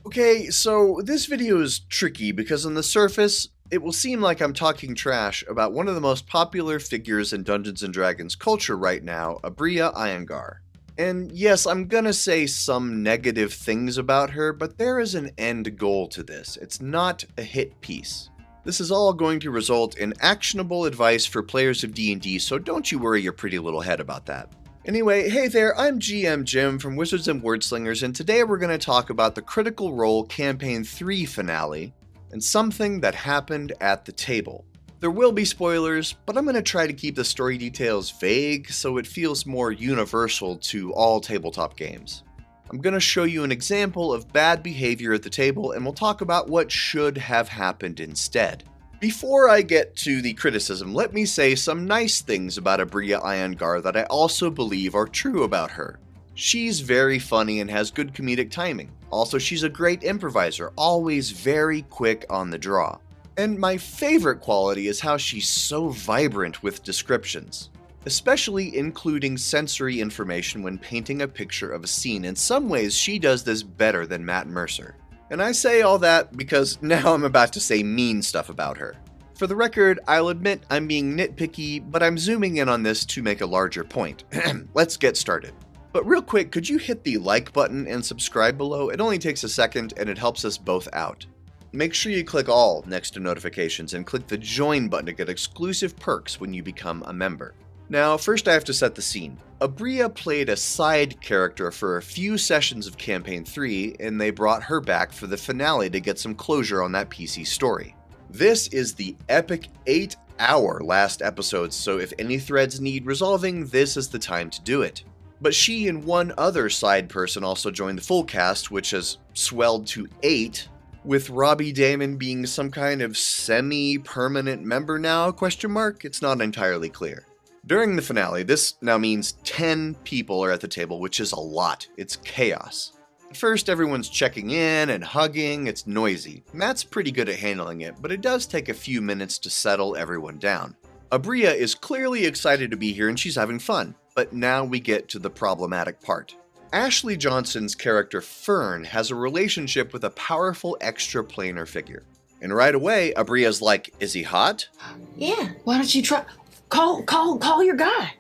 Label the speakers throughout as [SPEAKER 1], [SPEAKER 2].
[SPEAKER 1] Okay, so this video is tricky because on the surface, it will seem like I'm talking trash about one of the most popular figures in Dungeons & Dragons culture right now, Aabria Iyengar. And yes, I'm gonna say some negative things about her, but there is an end goal to this. It's not a hit piece. This is all going to result in actionable advice for players of D&D, so don't you worry your pretty little head about that. Anyway, hey there, I'm GM Jim from Wizards and Wordslingers, and today we're going to talk about the Critical Role Campaign 3 finale, and something that happened at the table. There will be spoilers, but I'm going to try to keep the story details vague so it feels more universal to all tabletop games. I'm going to show you an example of bad behavior at the table, and we'll talk about what should have happened instead. Before I get to the criticism, let me say some nice things about Aabria Iyengar that I also believe are true about her. She's very funny and has good comedic timing. Also, she's a great improviser, always very quick on the draw. And my favorite quality is how she's so vibrant with descriptions, especially including sensory information when painting a picture of a scene. In some ways, she does this better than Matt Mercer. And I say all that because now I'm about to say mean stuff about her. For the record, I'll admit I'm being nitpicky, but I'm zooming in on this to make a larger point. Let's get started. But real quick, could you hit the like button and subscribe below? It only takes a second and it helps us both out. Make sure you click all next to notifications and click the join button to get exclusive perks when you become a member. Now, first I have to set the scene. Aabria played a side character for a few sessions of Campaign 3, and they brought her back for the finale to get some closure on that PC story. This is the epic 8-hour last episode, so if any threads need resolving, this is the time to do it. But she and one other side person also joined the full cast, which has swelled to 8, with Robbie Damon being some kind of semi-permanent member now, ? It's not entirely clear. During the finale, this now means 10 people are at the table, which is a lot. It's chaos. At first, everyone's checking in and hugging. It's noisy. Matt's pretty good at handling it, but it does take a few minutes to settle everyone down. Aabria is clearly excited to be here and she's having fun, but now we get to the problematic part. Ashley Johnson's character Fern has a relationship with a powerful extraplanar figure. And right away, Abria's like, is he hot?
[SPEAKER 2] Yeah. Why don't you try... Call your guy.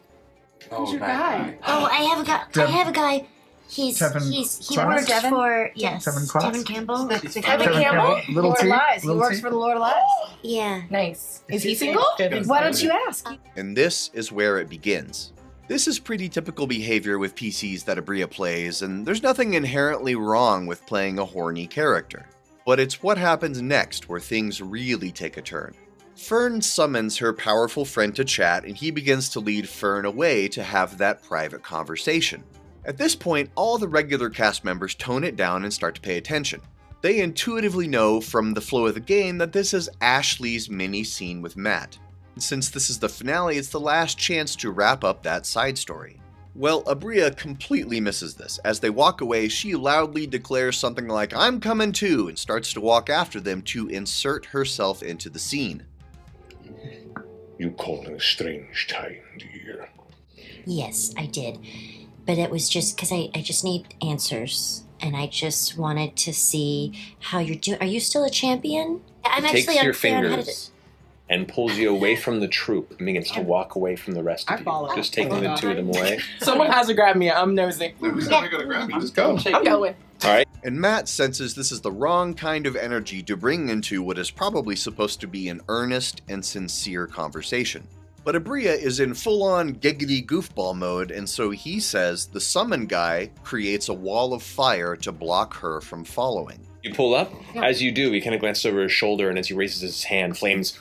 [SPEAKER 2] Who's your guy?
[SPEAKER 3] Oh, I have a guy. He works for Tevin Campbell.
[SPEAKER 2] Tevin Campbell?
[SPEAKER 4] Little T?
[SPEAKER 2] Lies. He works for the Lord of Lies.
[SPEAKER 3] Yeah.
[SPEAKER 2] Nice. Is he single? Why don't you ask?
[SPEAKER 1] And this is where it begins. This is pretty typical behavior with PCs that Aabria plays, and there's nothing inherently wrong with playing a horny character. But it's what happens next where things really take a turn. Fern summons her powerful friend to chat, and he begins to lead Fern away to have that private conversation. At this point, all the regular cast members tone it down and start to pay attention. They intuitively know from the flow of the game that this is Ashley's mini scene with Matt. And since this is the finale, it's the last chance to wrap up that side story. Well, Aabria completely misses this. As they walk away, she loudly declares something like, "I'm coming too," and starts to walk after them to insert herself into the scene.
[SPEAKER 5] You called in a strange time, dear.
[SPEAKER 3] Yes, I did. But it was just because I just need answers. And I just wanted to see how you're doing. Are you still a champion? I'm
[SPEAKER 4] Takes
[SPEAKER 3] actually
[SPEAKER 4] your
[SPEAKER 3] unclear on how to
[SPEAKER 4] fingers and pulls you away from the troop and begins to walk away from the rest of
[SPEAKER 2] I follow.
[SPEAKER 4] you. Just taking the two of them away.
[SPEAKER 2] Someone has to grab me. I'm nosy.
[SPEAKER 5] Who's ever gonna grab you? Just go.
[SPEAKER 2] I'm going.
[SPEAKER 1] And Matt senses this is the wrong kind of energy to bring into what is probably supposed to be an earnest and sincere conversation. But Aabria is in full-on giggity goofball mode, and so he says the summon guy creates a wall of fire to block her from following.
[SPEAKER 4] You pull up. Yeah. As you do, he kind of glances over his shoulder, and as he raises his hand, flames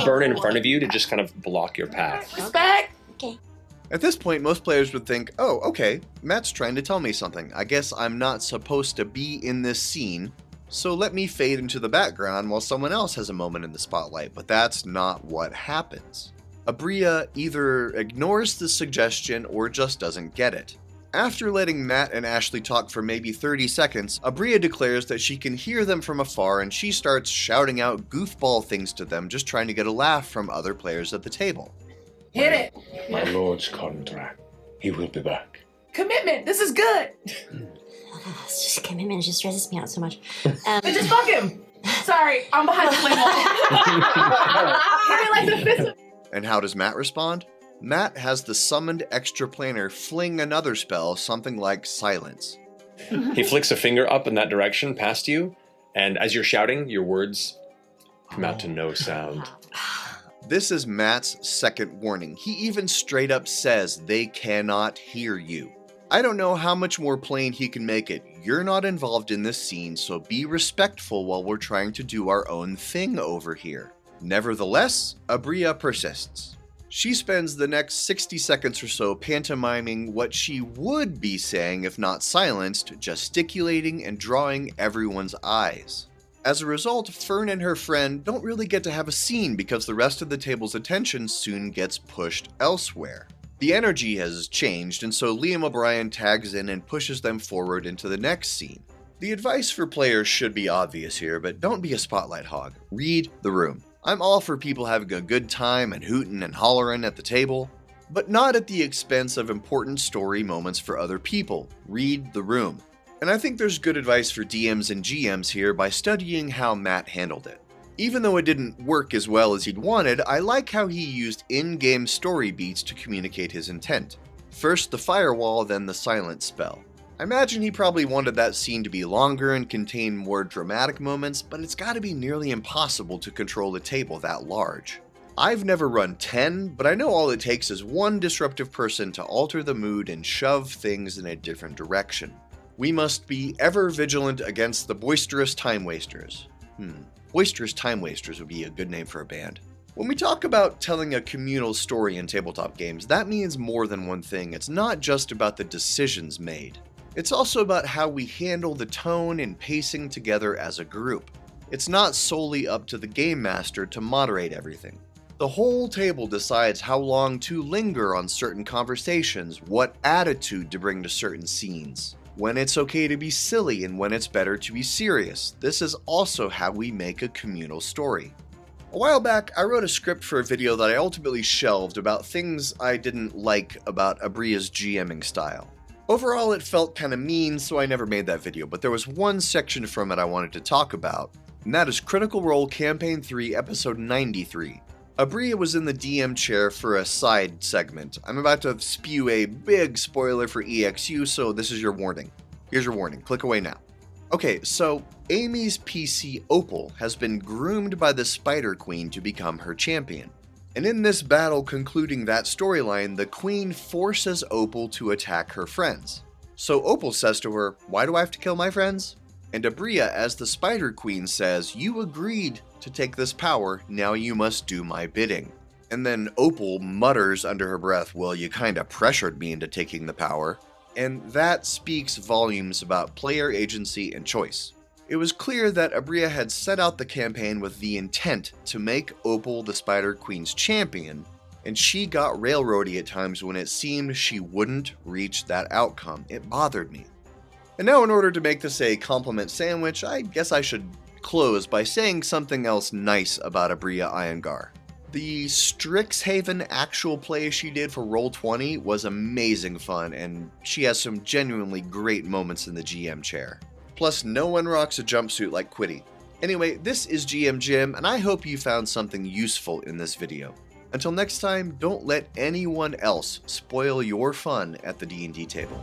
[SPEAKER 4] burn in front of you to just kind of block your path.
[SPEAKER 2] Respect.
[SPEAKER 3] Okay.
[SPEAKER 1] At this point, most players would think, oh, okay, Matt's trying to tell me something. I guess I'm not supposed to be in this scene, so let me fade into the background while someone else has a moment in the spotlight. But that's not what happens. Aabria either ignores the suggestion or just doesn't get it. After letting Matt and Ashley talk for maybe 30 seconds, Aabria declares that she can hear them from afar, and she starts shouting out goofball things to them, just trying to get a laugh from other players at the table.
[SPEAKER 2] Hit it.
[SPEAKER 5] My lord's contract. He will be back.
[SPEAKER 2] Commitment. This is good.
[SPEAKER 3] It's just commitment. It just stresses me out so much.
[SPEAKER 2] But just fuck him. Sorry, I'm behind the flame wall. I like the fist.
[SPEAKER 1] And how does Matt respond? Matt has the summoned extraplanar fling another spell, something like Silence.
[SPEAKER 4] He flicks a finger up in that direction past you, and as you're shouting, your words come out to no sound.
[SPEAKER 1] This is Matt's second warning. He even straight up says they cannot hear you. I don't know how much more plain he can make it. You're not involved in this scene, so be respectful while we're trying to do our own thing over here. Nevertheless, Aabria persists. She spends the next 60 seconds or so pantomiming what she would be saying if not silenced, gesticulating and drawing everyone's eyes. As a result, Fern and her friend don't really get to have a scene because the rest of the table's attention soon gets pushed elsewhere. The energy has changed, and so Liam O'Brien tags in and pushes them forward into the next scene. The advice for players should be obvious here, but don't be a spotlight hog. Read the room. I'm all for people having a good time and hooting and hollering at the table, but not at the expense of important story moments for other people. Read the room. And I think there's good advice for DMs and GMs here by studying how Matt handled it. Even though it didn't work as well as he'd wanted, I like how he used in-game story beats to communicate his intent. First the firewall, then the silence spell. I imagine he probably wanted that scene to be longer and contain more dramatic moments, but it's gotta be nearly impossible to control a table that large. I've never run 10, but I know all it takes is one disruptive person to alter the mood and shove things in a different direction. We must be ever vigilant against the boisterous time wasters. Boisterous Time Wasters would be a good name for a band. When we talk about telling a communal story in tabletop games, that means more than one thing. It's not just about the decisions made. It's also about how we handle the tone and pacing together as a group. It's not solely up to the game master to moderate everything. The whole table decides how long to linger on certain conversations, what attitude to bring to certain scenes, when it's okay to be silly and when it's better to be serious. This is also how we make a communal story. A while back, I wrote a script for a video that I ultimately shelved about things I didn't like about Aabria's GMing style. Overall, it felt kinda mean, so I never made that video, but there was one section from it I wanted to talk about, and that is Critical Role Campaign 3, Episode 93. Aabria was in the DM chair for a side segment. I'm about to spew a big spoiler for EXU, so this is your warning. Here's your warning. Click away now. Okay, so Amy's PC Opal has been groomed by the Spider Queen to become her champion. And in this battle concluding that storyline, the Queen forces Opal to attack her friends. So Opal says to her, "Why do I have to kill my friends?" And Aabria, as the Spider Queen, says, "You agreed to take this power, now you must do my bidding." And then Opal mutters under her breath, "Well, you kinda pressured me into taking the power." And that speaks volumes about player agency and choice. It was clear that Aabria had set out the campaign with the intent to make Opal the Spider Queen's champion, and she got railroady at times when it seemed she wouldn't reach that outcome. It bothered me. And now, in order to make this a compliment sandwich, I guess I should close by saying something else nice about Aabria Iyengar. The Strixhaven actual play she did for Roll20 was amazing fun, and she has some genuinely great moments in the GM chair. Plus, no one rocks a jumpsuit like Quiddy. Anyway, this is GM Jim, and I hope you found something useful in this video. Until next time, don't let anyone else spoil your fun at the D&D table.